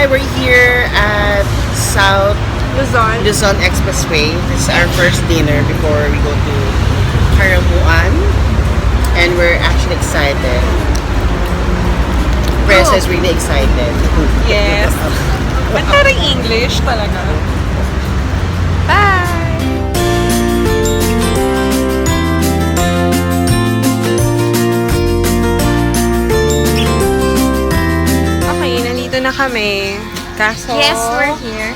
Hi, we're here at South Luzon. Expressway. This is our first dinner before we go to Caramuan. And we're actually excited. Presa is really excited. Yes. Ba't parang English talaga? Bye! Okay, nandito na kami. Kaso... Yes, we're here.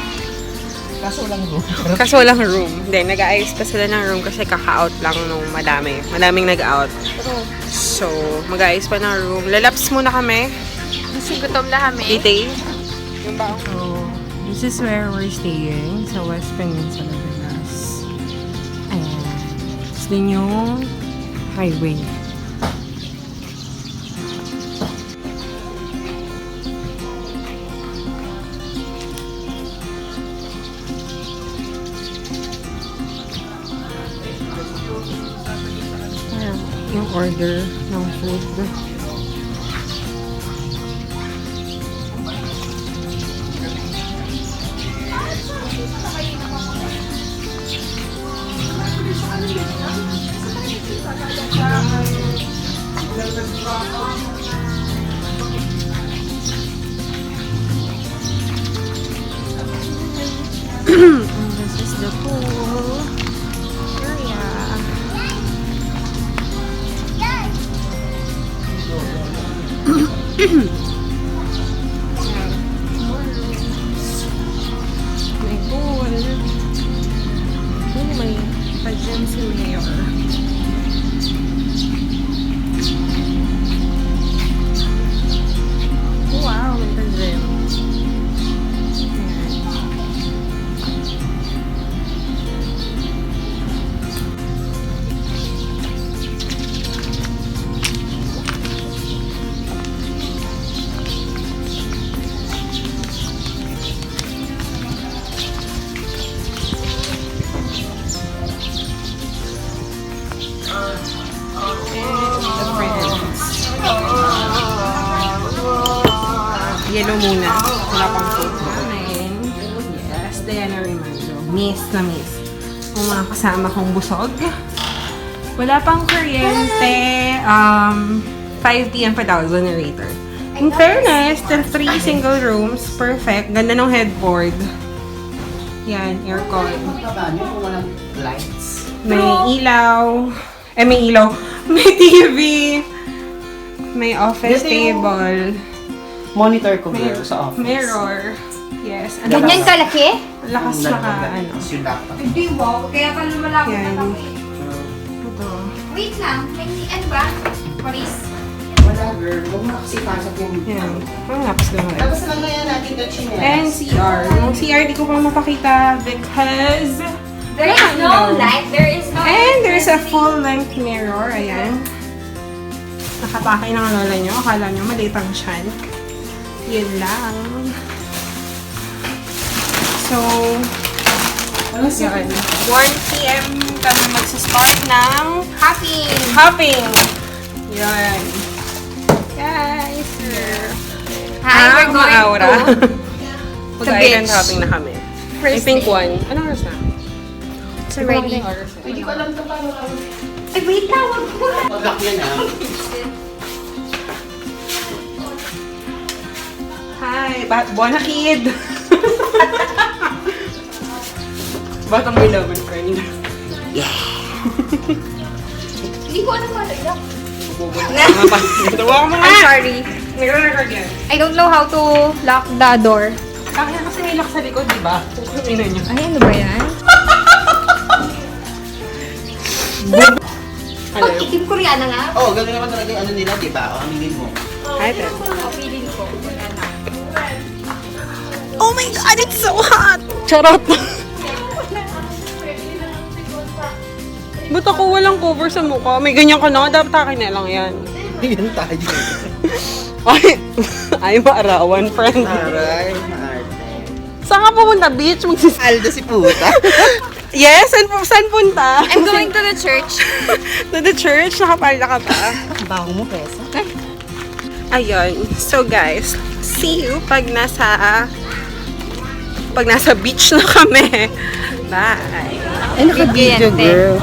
Kaso lang room. Kaso walang room. Hindi, nag-aayos pa sila ng room kasi kaka-out lang nung madami. Madaming nag-out. So, mag-aayos pa ng room. Lalaps muna kami. Kasi gutom na kami. Detail. Yung baong. So, this is where we're staying sa West Peninsula, Pinas. And, it's din yung highway. Ayan, yung order ng food. And this is the pool area. May pool. May pa-gym si Mayor. Wow, may pa-gym. Ayan. The friends. Yellow muna. Wala pang food. Yes, Diana Rimando. Miss na miss. Ang mga kasama kong busog. Wala pang kuryente. 5 p.m. pa daw, generator. In fairness, the 3 single rooms, perfect. Ganda ng headboard. Yan, aircon. Paano kung walang lights? May ilaw. May ilaw. May TV. May office Dito yung- table. Monitor ko girl sa office. Mirror. Yes. Ang Ganyan lakas- kalaki? Lakas maka, ano. Tapos yung laptop. Hindi, wow. Kaya ka lumalaki Yan. na kami. Ito. Wait lang. May ano ba? Paris? Wala girl. Huwag mo kasi pasok yung... Yan. Ang lakas lang. Tapos lang na yan natin the chinelas. And CR. Yung CR di ko pa mapakita because... There is no light. There is no And there's a electricity. full-length mirror. Ayan. Nakapakay ng lola nyo. Akala nyo maliit ang tiyan. Yun lang. So, yun. 1 p.m. kami magsistart ng hopping. Yun. Guys, Hi, we're going maaura. to Mag-island beach. hopping na kami. I First think day. 1. Anong oras na? It's already. Hindi ko alam kung paano lang. Ay, wait lang. Wag mo. Pag-lock yan ah. Hi, buona kid! Batang may laban, friend. Hindi ko alam ano yan. Tawa mo I'm sorry. Nagre-record yan. I don't know how to lock the door. Kaya kasi may lock sa likod, di ba? Ina niyo. Ay, ano ba yan? Ano Pag itim Koreana nga. Oh, gano'n naman talaga yung ano nila, di ba? O, aminin mo. Hi, Ted. Feeling ko. Wala na. Oh my God, it's so hot! Charot! Ba't ako walang cover sa mukha? May ganyan ka na, dapat akin na lang yan. Yan tayo. Ay, maarawan, friend. Aray, maarte. Saan ka pumunta, beach? Aldo si puta. Yes, saan punta? I'm going to the church. To the church? Nakapalda ka pa? Baho mo, Pesa. Ayun. So guys, see you pag nasa beach na kami. Bye. Ay, naka-video, girl.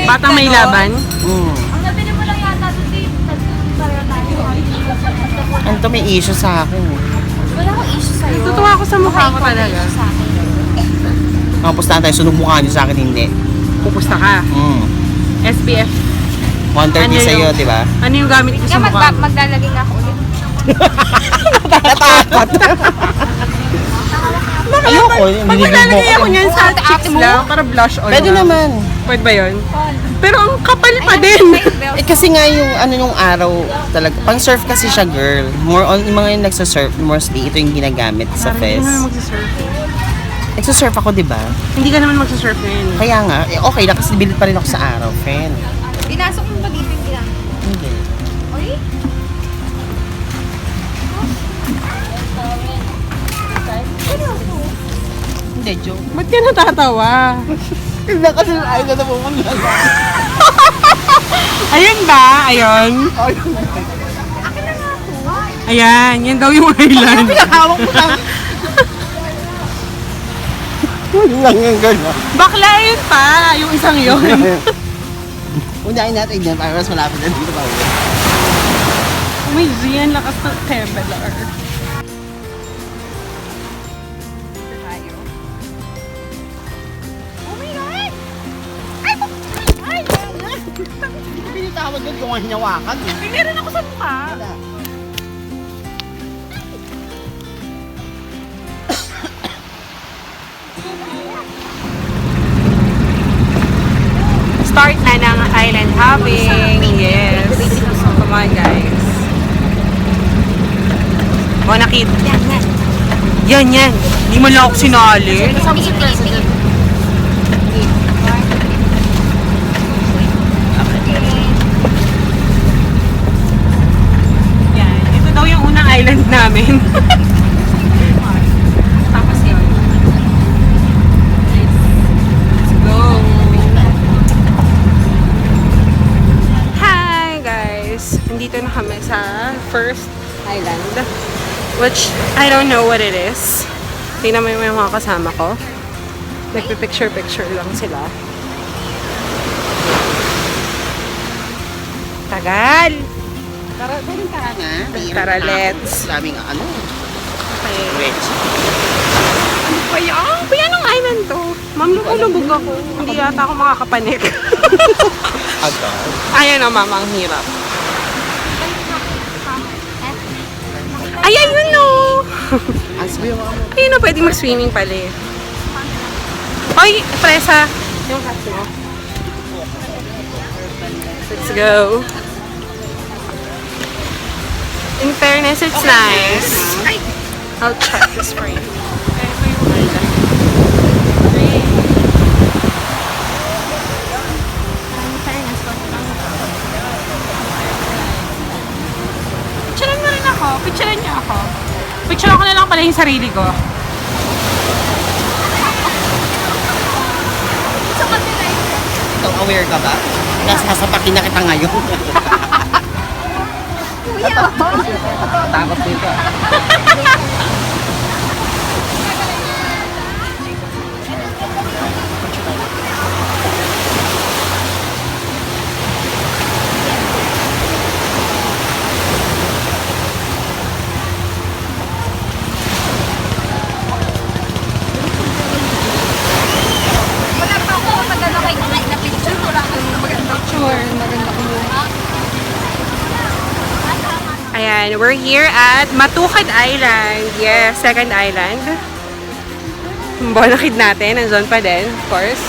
Batang may laban. Ang nabili mo lang yata doon dito. Pareho tayo. Ano to, may issue sa akin. Wala akong issue sa'yo. Tutuwa ako sa mukha ko talaga. Sa akin. Makapustahan tayo, sunog mukha niyo sa akin, hindi. Pupusta ka. SPF. 130 Ano sa'yo, yung- di ba? Ano yung gamit ko sa Kaya mukha mo? maglalagay nga ako ulit. Natakot. Ayoko, Pag nililigo maglalagay ako ko. niyan sa cheeks lang, para blush on. Pwede lang. naman. Pwede ba yun? Pero ang kapal pa din. Eh kasi nga yung ano yung araw talaga. Pang surf kasi siya, girl. More on yung mga yung nagsa-surf, mostly ito yung ginagamit sa Hindi fest. naman magsasurf. Nagsa-surf ako, di ba? Hindi ka naman magsasurf ngayon. Kaya nga, eh, okay lang kasi bilid pa rin ako sa araw, friend. Pinasok mo ba dito yung ginamit? Hindi. Uy? Hindi, joke. Ba't ka natatawa? Hindi kasi ayaw na pumunta. Ayun ba? Ayun. Ayan, yan daw yung island. Pinakawak mo lang. Yun lang yung gano'n. Bakla yun pa, yung isang yun. Unahin natin yan para mas malapit na dito pa ulit. May Zian, lakas ng Kevlar. Pinitawag yun kung ang hinawakan. Meron ako sa mukha. Start na ng island hopping. Yes. Come on, guys. Oh, nakita. Yan, yan. Hindi mo lang ako sinali. Yan. Ito daw yung unang island namin. Tapos yun. Let's go. Hi, guys. Nandito na kami sa first island. Which, I don't know what it is. Tingnan mo yung mga kasama ko. Nagpipicture-picture lang sila. Tagal! Tara, pwedeng tara nga. Tara, let's. Daming ano. Okay. Rich. Kaya anong island to? Ma'am, lumulubog ako. Hindi yata ako makakapanik. Agad. Ayan na, mama, ang hirap. Ay, ayun no! Ang sabi mo ano. Ayun no, pwede mag-swimming pala eh. Oy, presa! Yung hat mo. Let's go. In fairness, it's nice. I'll check this for you. Ito yung island. Picturean mo rin ako. Picturean niyo ako. Picturean ko na lang pala yung sarili ko. Ikaw, aware ka ba? Nasasapakin na kita ngayon. Takot dito. Wala pa ako maganda kay na picture. Wala akong maganda picture. Maganda ko yun. Ayan, we're here at Matukad Island. Yes, second island. Bonakid natin, nandun pa din, of course.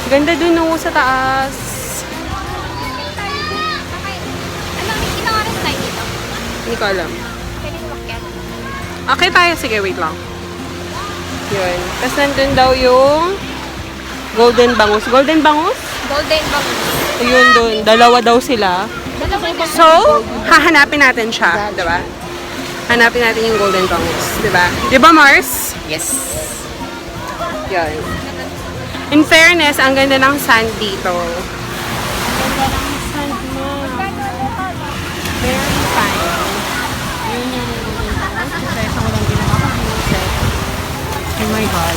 Ganda dun no, sa taas. Anong inawaran tayo dito? Hindi ko alam. Pwede ko bakyan. Okay tayo, sige, wait lang. Yun. Tapos nandun daw yung Golden Bangus. Golden Bangus? Golden Box. Ayun dun, dalawa daw sila. Dalawa ba? So, hahanapin natin siya, di ba? Hanapin natin yung Golden Bangus, di ba? Di ba, Mars? Yes. Yan. In fairness, ang ganda ng sand dito. Ang ganda ng sand mo. Very fine. Yun yung exercise ko lang ginawa ko. Oh my God.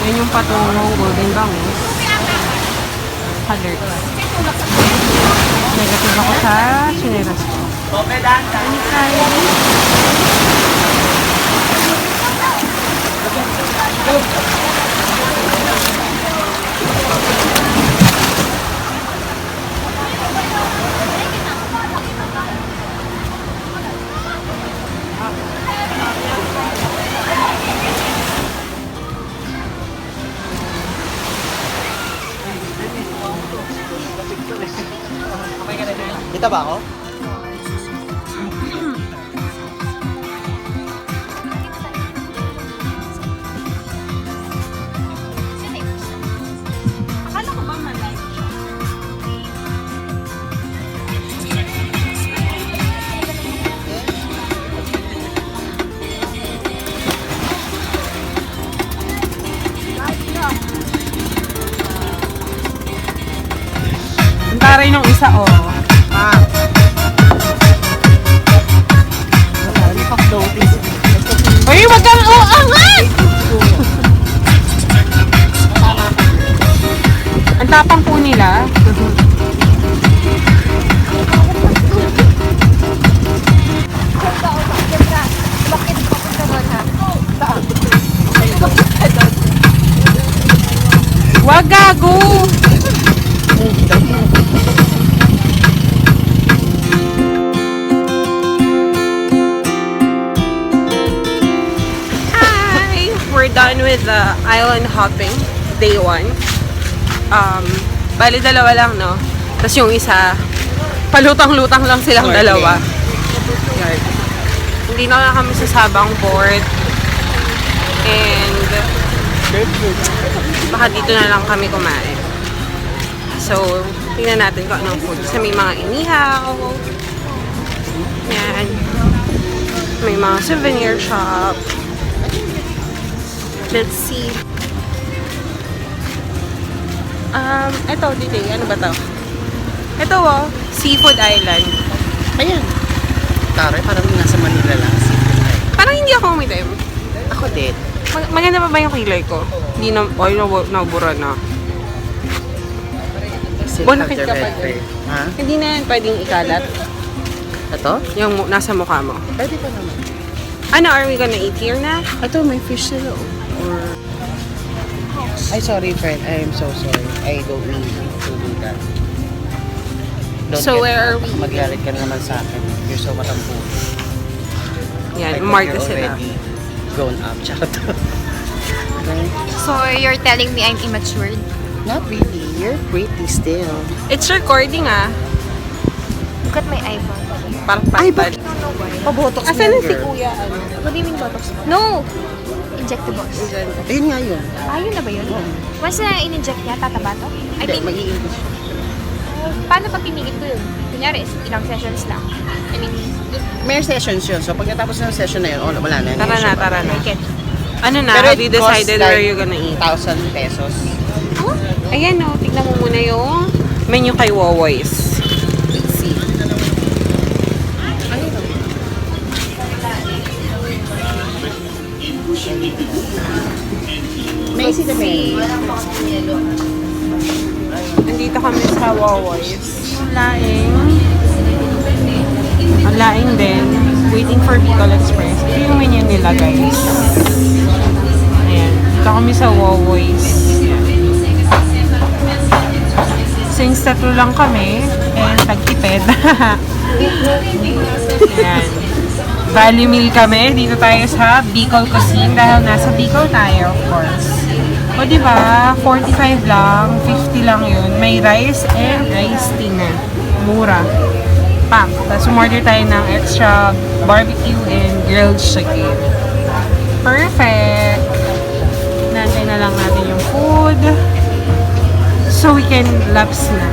Yan yung patungong Golden Bangus. Alert. Negative ako sa chineras ko. Dito ba ako? Akala ko ba malay? Ang taray nung isa, oh. Ah. Marami pa floating. Uy, wag kang angat! Ang tapang po nila. Bakit papunta doon ha? Wag gago! Hi! We're done with the island hopping, day 1. Bali dalawa lang, no? Tapos yung isa, palutang-lutang lang silang Snorkeling. dalawa. Yan. Hindi na kami sa Sabang Port. And baka dito na lang kami kumain. So, tingnan natin kung anong food. Kasi may mga inihaw. Yan. May mga souvenir shop. Let's see. Ito, dito. Ano ba to? Ito, oh. Seafood Island. Ayan. Taray, parang nasa Manila lang. Parang hindi ako umitim. Ako din. Maganda pa ba yung kilay ko? Hindi na, ay, nabura na. Bonakit ka pa din. Ha? Hindi na yan pwedeng ikalat. Ito? Yung nasa mukha mo. Pwede pa naman. Ano, are we gonna eat here na? Ito, may fish sila. Or... Ay, sorry, friend. I am so sorry. I don't mean to do that. So, where are we? Maglalit ka naman sa akin. You're so matampo. Yan, Like, umarte you're sila. already grown up. Charot. Okay? So, you're telling me I'm immature? Not really. You're pretty still. It's recording, ah. Look at my eyeball. Parang Ay, pantay. Pabotox Asan na yan, si girl. kuya? Ano? What do you mean botox? No! Injectables. Ayun nga yun. Ah, yun na ba yun? Once na in-inject niya, tataba to? I Hindi, mean, mag-iingos. paano pag tinigil ko yun? Kunyari, ilang sessions lang. I mean, May sessions yun. So, pag natapos ng session na yun, wala na. Tara na, tara na. like it. Ano na? Pero Have you it costs decided like where you're gonna eat? 1,000 pesos. Ayan, no. Tignan mo muna yung menu kay Waways. Let's see. May isi na may. Nandito kami sa Waways. Laing. Ang laing din. Waiting for Bicol Express. Ito yung menu nila, guys. Ayan. Dito kami sa Waways. Since tatlo lang kami, and tagtipid. Ayan. Value meal kami. Dito tayo sa Bicol Cuisine dahil nasa Bicol tayo, of course. O diba, 45 lang, 50 lang yun. May rice and iced tea na. Mura. Pack. Tapos umorder tayo ng extra barbecue and grilled chicken. Perfect! Nantay na lang natin yung food. So we can laps na.